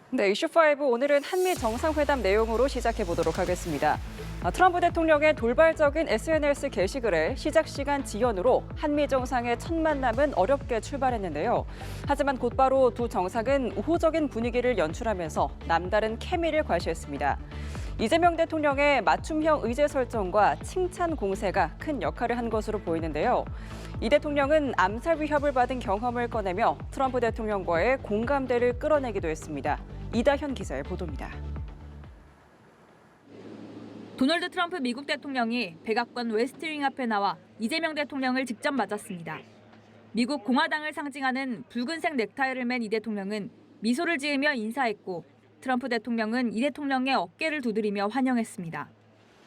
네, 이슈5 오늘은 한미 정상회담 내용으로 시작해 보도록 하겠습니다. 트럼프 대통령의 돌발적인 SNS 게시글에 시작 시간 지연으로 한미 정상의 첫 만남은 어렵게 출발했는데요. 하지만 곧바로 두 정상은 우호적인 분위기를 연출하면서 남다른 케미를 과시했습니다. 이재명 대통령의 맞춤형 의제 설정과 칭찬 공세가 큰 역할을 한 것으로 보이는데요. 이 대통령은 암살 위협을 받은 경험을 꺼내며 트럼프 대통령과의 공감대를 끌어내기도 했습니다. 이다현 기자의 보도입니다. 도널드 트럼프 미국 대통령이 백악관 웨스트윙 앞에 나와 이재명 대통령을 직접 맞았습니다. 미국 공화당을 상징하는 붉은색 넥타이를 맨 이 대통령은 미소를 지으며 인사했고 트럼프 대통령은 이 대통령의 어깨를 두드리며 환영했습니다.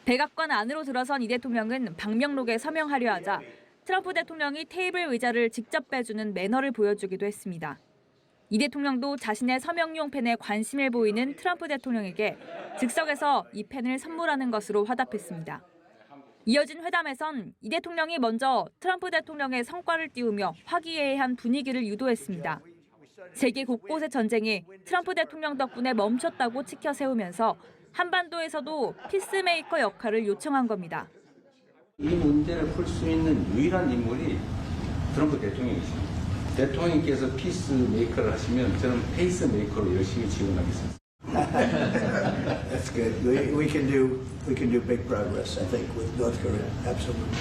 백악관 안으로 들어선 이 대통령은 방명록에 서명하려 하자 트럼프 대통령이 테이블 의자를 직접 빼주는 매너를 보여주기도 했습니다. 이 대통령도 자신의 서명용 펜에 관심을 보이는 트럼프 대통령에게 즉석에서 이 펜을 선물하는 것으로 화답했습니다. 이어진 회담에선 이 대통령이 먼저 트럼프 대통령의 성과를 띄우며 화기애애한 분위기를 유도했습니다. 세계 곳곳의 전쟁이 트럼프 대통령 덕분에 멈췄다고 치켜 세우면서 한반도에서도 피스메이커 역할을 요청한 겁니다. 이 문제를 풀 수 있는 유일한 인물이 트럼프 대통령이십니다. 대통령께서 피스메이커를 하시면 저는 페이스메이커로 열심히 지원하겠습니다. That's good. We can do big progress, I think, with North Korea. Absolutely.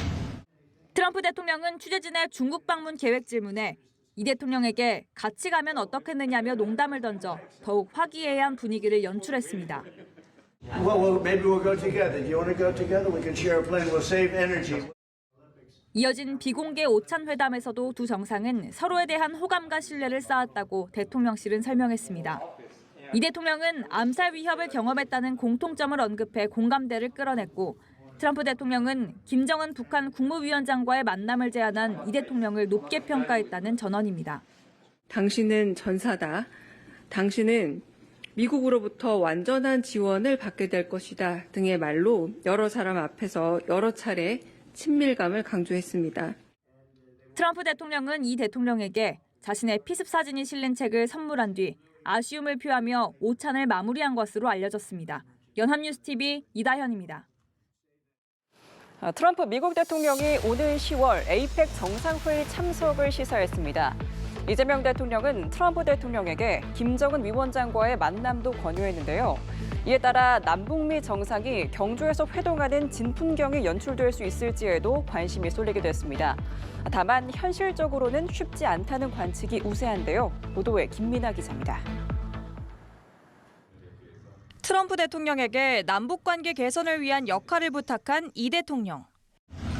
트럼프 대통령은 취재진의 중국 방문 계획 질문에 이 대통령에게 같이 가면 어떻겠느냐며 농담을 던져 더욱 화기애애한 분위기를 연출했습니다. Well, maybe we'll go together. Do you want to go together? We can share a plane. We'll save energy. 이어진 비공개 오찬 회담에서도 두 정상은 서로에 대한 호감과 신뢰를 쌓았다고 대통령실은 설명했습니다. 이 대통령은 암살 위협을 경험했다는 공통점을 언급해 공감대를 끌어냈고 트럼프 대통령은 김정은 북한 국무위원장과의 만남을 제안한 이 대통령을 높게 평가했다는 전언입니다. 당신은 전사다. 당신은 미국으로부터 완전한 지원을 받게 될 것이다 등의 말로 여러 사람 앞에서 여러 차례 친밀감을 강조했습니다. 트럼프 대통령은 이 대통령에게 자신의 피습 사진이 실린 책을 선물한 뒤 아쉬움을 표하며 오찬을 마무리한 것으로 알려졌습니다. 연합뉴스TV 이다현입니다. 트럼프 미국 대통령이 오는 10월 에이펙 정상회의 참석을 시사했습니다. 이재명 대통령은 트럼프 대통령에게 김정은 위원장과의 만남도 권유했는데요. 이에 따라 남북미 정상이 경주에서 회동하는 진풍경이 연출될 수 있을지에도 관심이 쏠리게 됐습니다. 다만 현실적으로는 쉽지 않다는 관측이 우세한데요. 보도에 김민아 기자입니다. 트럼프 대통령에게 남북관계 개선을 위한 역할을 부탁한 이 대통령.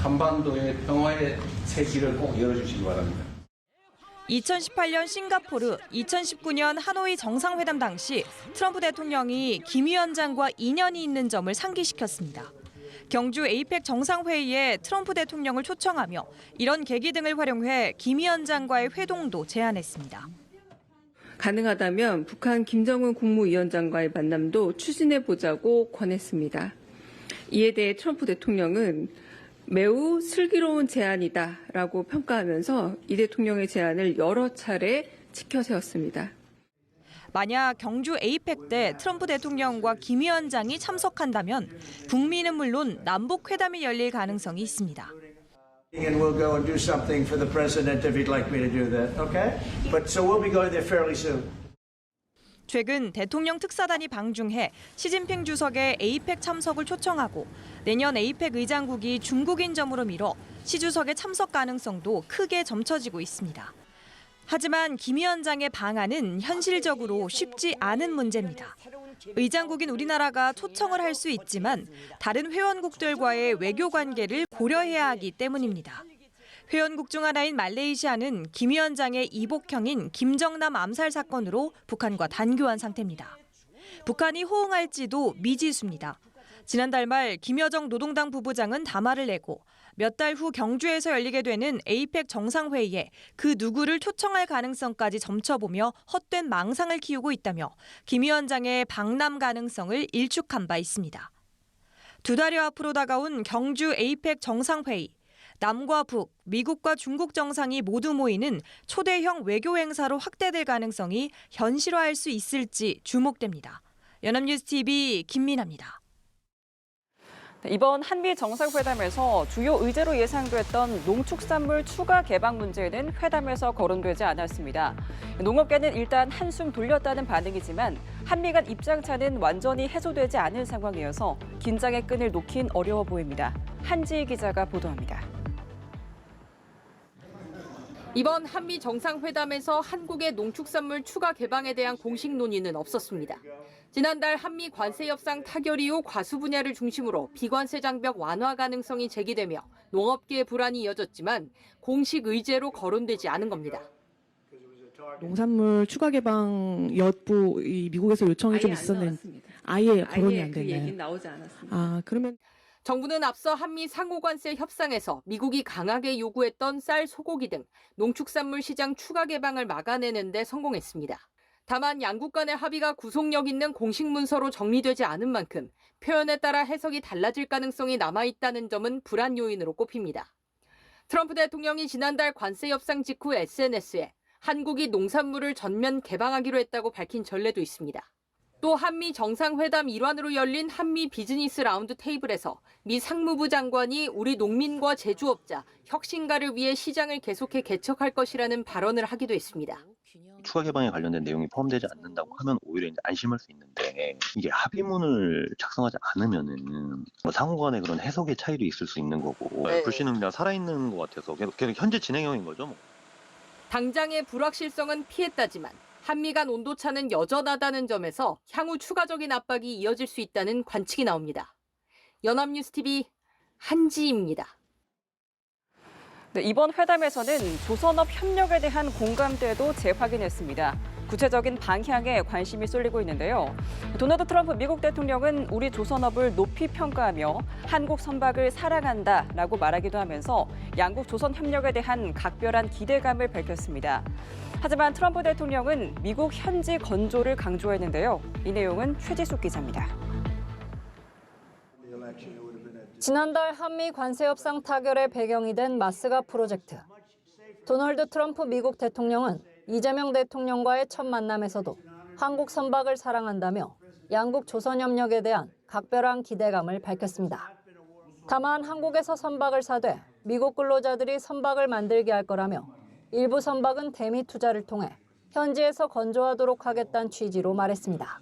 한반도의 평화의 새 길을 꼭 열어주시기 바랍니다. 2018년 싱가포르, 2019년 하노이 정상회담 당시 트럼프 대통령이 김 위원장과 인연이 있는 점을 상기시켰습니다. 경주 에이펙 정상회의에 트럼프 대통령을 초청하며 이런 계기 등을 활용해 김 위원장과의 회동도 제안했습니다. 가능하다면 북한 김정은 국무위원장과의 만남도 추진해보자고 권했습니다. 이에 대해 트럼프 대통령은 매우 슬기로운 제안이다라고 평가하면서 이 대통령의 제안을 여러 차례 지켜세웠습니다. 만약 경주 에이펙 때 트럼프 대통령과 김 위원장이 참석한다면 북미는 물론 남북 회담이 열릴 가능성이 있습니다. And we'll go and do something for the president if he'd like me to do that, okay? But so we'll be going there fairly soon. 최근 대통령 특사단이 방중해 시진핑 주석의 에이펙 참석을 초청하고 내년 에이펙 의장국이 중국인 점으로 미뤄 시 주석의 참석 가능성도 크게 점쳐지고 있습니다. 하지만 김 위원장의 방안은 현실적으로 쉽지 않은 문제입니다. 의장국인 우리나라가 초청을 할 수 있지만 다른 회원국들과의 외교 관계를 고려해야 하기 때문입니다. 회원국 중 하나인 말레이시아는 김 위원장의 이복형인 김정남 암살 사건으로 북한과 단교한 상태입니다. 북한이 호응할지도 미지수입니다. 지난달 말 김여정 노동당 부부장은 담화를 내고 몇 달 후 경주에서 열리게 되는 에이펙 정상회의에 그 누구를 초청할 가능성까지 점쳐보며 헛된 망상을 키우고 있다며 김 위원장의 방남 가능성을 일축한 바 있습니다. 두 달여 앞으로 다가온 경주 에이펙 정상회의. 남과 북, 미국과 중국 정상이 모두 모이는 초대형 외교 행사로 확대될 가능성이 현실화할 수 있을지 주목됩니다. 연합뉴스 TV 김민아입니다. 이번 한미 정상회담에서 주요 의제로 예상됐던 농축산물 추가 개방 문제는 회담에서 거론되지 않았습니다. 농업계는 일단 한숨 돌렸다는 반응이지만 한미 간 입장차는 완전히 해소되지 않은 상황이어서 긴장의 끈을 놓긴 어려워 보입니다. 한지희 기자가 보도합니다. 이번 한미 정상회담에서 한국의 농축산물 추가 개방에 대한 공식 논의는 없었습니다. 지난달 한미 관세 협상 타결 이후 과수 분야를 중심으로 비관세 장벽 완화 가능성이 제기되며 농업계의 불안이 이어졌지만 공식 의제로 거론되지 않은 겁니다. 농산물 추가 개방 여부 미국에서 요청이 좀 있었는데 아예 거론이 안 그 됐나요? 얘기는 나오지 않았습니다. 아, 그러면 정부는 앞서 한미 상호관세 협상에서 미국이 강하게 요구했던 쌀, 소고기 등 농축산물 시장 추가 개방을 막아내는 데 성공했습니다. 다만 양국 간의 합의가 구속력 있는 공식 문서로 정리되지 않은 만큼 표현에 따라 해석이 달라질 가능성이 남아있다는 점은 불안 요인으로 꼽힙니다. 트럼프 대통령이 지난달 관세 협상 직후 SNS에 한국이 농산물을 전면 개방하기로 했다고 밝힌 전례도 있습니다. 또 한미 정상회담 일환으로 열린 한미 비즈니스 라운드 테이블에서 미 상무부 장관이 우리 농민과 제조업자, 혁신가를 위해 시장을 계속해 개척할 것이라는 발언을 하기도 했습니다. 추가 개방에 관련된 내용이 포함되지 않는다고 하면 오히려 이제 안심할 수 있는데 이게 합의문을 작성하지 않으면은 뭐 상호 간에 그런 해석의 차이도 있을 수 있는 거고 불씨는 그냥 살아있는 것 같아서 계속 현재 진행형인 거죠. 뭐. 당장의 불확실성은 피했다지만 한미 간 온도차는 여전하다는 점에서 향후 추가적인 압박이 이어질 수 있다는 관측이 나옵니다. 연합뉴스 TV 한지희입니다. 네, 이번 회담에서는 조선업 협력에 대한 공감대도 재확인했습니다. 구체적인 방향에 관심이 쏠리고 있는데요. 도널드 트럼프 미국 대통령은 우리 조선업을 높이 평가하며 한국 선박을 사랑한다라고 말하기도 하면서 양국 조선 협력에 대한 각별한 기대감을 밝혔습니다. 하지만 트럼프 대통령은 미국 현지 건조를 강조했는데요. 이 내용은 최지숙 기자입니다. 지난달 한미 관세 협상 타결의 배경이 된 마스가 프로젝트. 도널드 트럼프 미국 대통령은 이재명 대통령과의 첫 만남에서도 한국 선박을 사랑한다며 양국 조선 협력에 대한 각별한 기대감을 밝혔습니다. 다만 한국에서 선박을 사되 미국 근로자들이 선박을 만들게 할 거라며 일부 선박은 대미 투자를 통해 현지에서 건조하도록 하겠다는 취지로 말했습니다.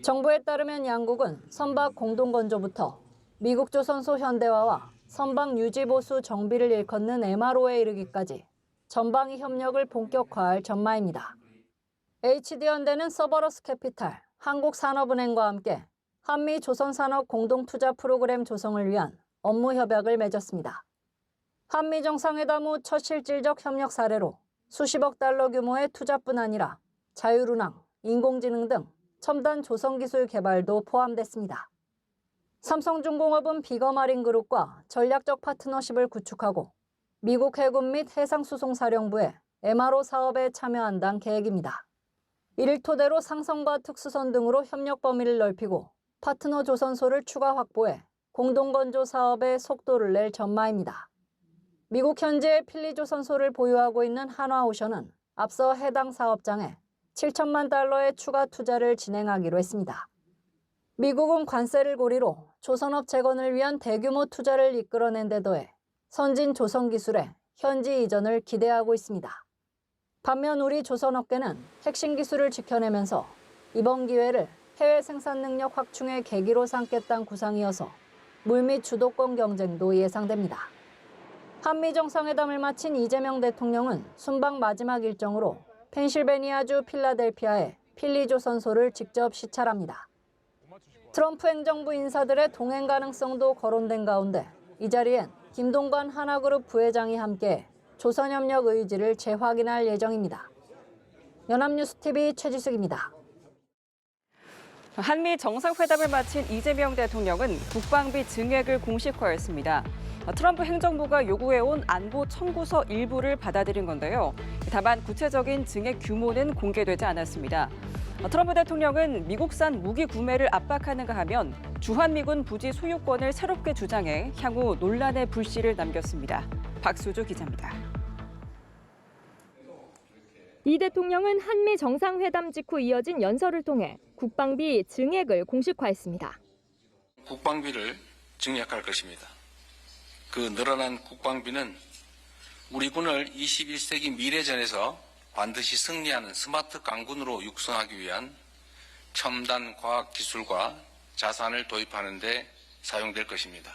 정부에 따르면 양국은 선박 공동 건조부터 미국 조선소 현대화와 선박 유지 보수 정비를 일컫는 MRO에 이르기까지 전방위 협력을 본격화할 전망입니다. HD현대는 서버러스 캐피탈, 한국산업은행과 함께 한미 조선산업 공동투자 프로그램 조성을 위한 업무 협약을 맺었습니다. 한미 정상회담 후 첫 실질적 협력 사례로 수십억 달러 규모의 투자뿐 아니라 자율운항, 인공지능 등 첨단 조선기술 개발도 포함됐습니다. 삼성중공업은 비거마린그룹과 전략적 파트너십을 구축하고 미국 해군 및 해상수송사령부의 MRO 사업에 참여한다는 계획입니다. 이를 토대로 상선과 특수선 등으로 협력 범위를 넓히고 파트너 조선소를 추가 확보해 공동건조 사업에 속도를 낼 전망입니다. 미국 현지의 필리조선소를 보유하고 있는 한화오션은 앞서 해당 사업장에 7천만 달러의 추가 투자를 진행하기로 했습니다. 미국은 관세를 고리로 조선업 재건을 위한 대규모 투자를 이끌어낸 데 더해 선진 조선 기술의 현지 이전을 기대하고 있습니다. 반면 우리 조선업계는 핵심 기술을 지켜내면서 이번 기회를 해외 생산 능력 확충의 계기로 삼겠다는 구상이어서 물밑 주도권 경쟁도 예상됩니다. 한미 정상회담을 마친 이재명 대통령은 순방 마지막 일정으로 펜실베니아주 필라델피아에 필리조선소를 직접 시찰합니다. 트럼프 행정부 인사들의 동행 가능성도 거론된 가운데 이 자리엔 김동관 하나그룹 부회장이 함께 조선협력 의지를 재확인할 예정입니다. 연합뉴스TV 최지숙입니다. 한미 정상회담을 마친 이재명 대통령은 국방비 증액을 공식화했습니다. 트럼프 행정부가 요구해온 안보 청구서 일부를 받아들인 건데요. 다만 구체적인 증액 규모는 공개되지 않았습니다. 트럼프 대통령은 미국산 무기 구매를 압박하는가 하면 주한미군 부지 소유권을 새롭게 주장해 향후 논란의 불씨를 남겼습니다. 박수주 기자입니다. 이 대통령은 한미 정상회담 직후 이어진 연설을 통해 국방비 증액을 공식화했습니다. 국방비를 증액할 것입니다. 그 늘어난 국방비는 우리 군을 21세기 미래전에서 반드시 승리하는 스마트 강군으로 육성하기 위한 첨단 과학 기술과 자산을 도입하는 데 사용될 것입니다.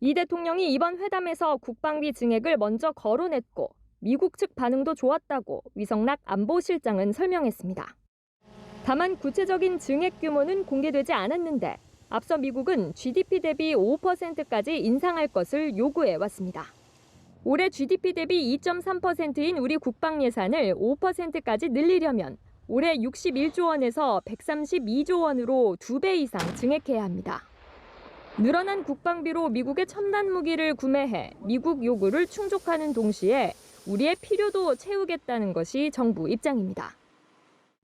이 대통령이 이번 회담에서 국방비 증액을 먼저 거론했고 미국 측 반응도 좋았다고 위성락 안보실장은 설명했습니다. 다만 구체적인 증액 규모는 공개되지 않았는데 앞서 미국은 GDP 대비 5%까지 인상할 것을 요구해왔습니다. 올해 GDP 대비 2.3%인 우리 국방 예산을 5%까지 늘리려면 올해 61조 원에서 132조 원으로 2배 이상 증액해야 합니다. 늘어난 국방비로 미국의 첨단 무기를 구매해 미국 요구를 충족하는 동시에 우리의 필요도 채우겠다는 것이 정부 입장입니다.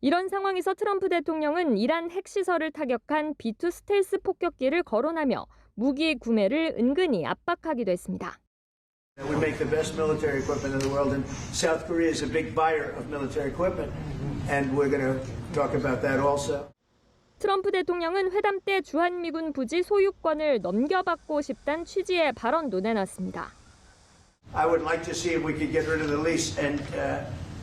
이런 상황에서 트럼프 대통령은 이란 핵시설을 타격한 B-2 스텔스 폭격기를 거론하며 무기 구매를 은근히 압박하기도 했습니다. We make the best military equipment in the world, and South Korea is a big buyer of military equipment, and we're going to talk about that also. 트럼프 대통령은 회담 때 주한미군 부지 소유권을 넘겨받고 싶다는 취지의 발언도 내놨습니다. I would like to see if we could get rid of the lease and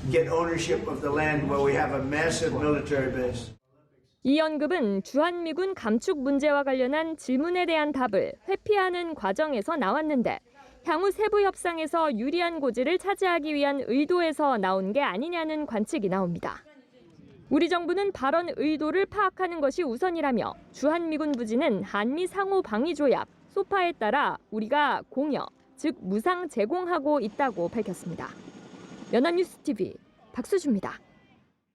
get ownership of the land where we have a massive military base. 이 언급은 주한미군 감축 문제와 관련한 질문에 대한 답을 회피하는 과정에서 나왔는데 향후 세부 협상에서 유리한 고지를 차지하기 위한 의도에서 나온 게 아니냐는 관측이 나옵니다. 우리 정부는 발언 의도를 파악하는 것이 우선이라며 주한미군 부지는 한미 상호 방위 조약 소파에 따라 우리가 공여, 즉 무상 제공하고 있다고 밝혔습니다. 연합뉴스 TV 박수주입니다.